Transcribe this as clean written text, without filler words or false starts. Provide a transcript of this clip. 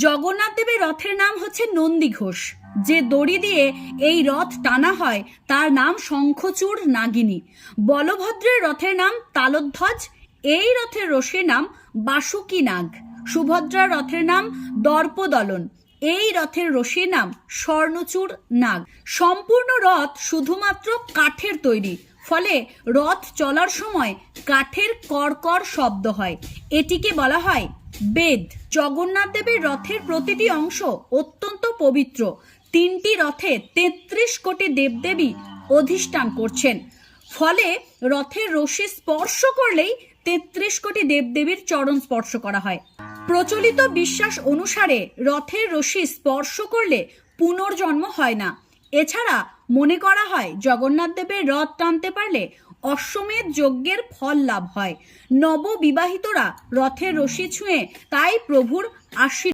জগন্নাথ দেবের রথের নাম হচ্ছে নন্দী ঘোষ। যে দড়ি দিয়ে এই রথ টানা হয় তার নাম শঙ্খচূড় নাগিনী। বলভদ্রের রথের নাম তালধ্বজ। এই রথের রশির নাম বাসুকী নাগ। সুভদ্রার রথের নাম দর্পদলন। এই রথের রশির নাম স্বর্ণচূড় নাগ। সম্পূর্ণ রথ শুধুমাত্র কাঠের তৈরি, ফলে রথ চলার সময় কাঠের কড়কড় শব্দ হয়। এটিকে বলা হয় বেদ। জগন্নাথ দেবের রথের প্রতিটি অংশ অত্যন্ত পবিত্র। 3টি রথে 33 কোটি দেবদেবী অধিষ্ঠান করছেন, ফলে রথের রশি স্পর্শ করলেই 33 কোটি দেবদেবীর চরণ স্পর্শ করা হয়। প্রচলিত বিশ্বাস অনুসারে রথের রশি স্পর্শ করলে পুনর্জন্ম হয় না। এছাড়া মনে করা হয় জগন্নাথ দেবের রথ টানতে পারলে অশ্বমেধ যজ্ঞের ফল লাভ হয়। নববিবাহিতরা রথের রশি ছুঁয়ে তাই প্রভুর আশীর্বাদ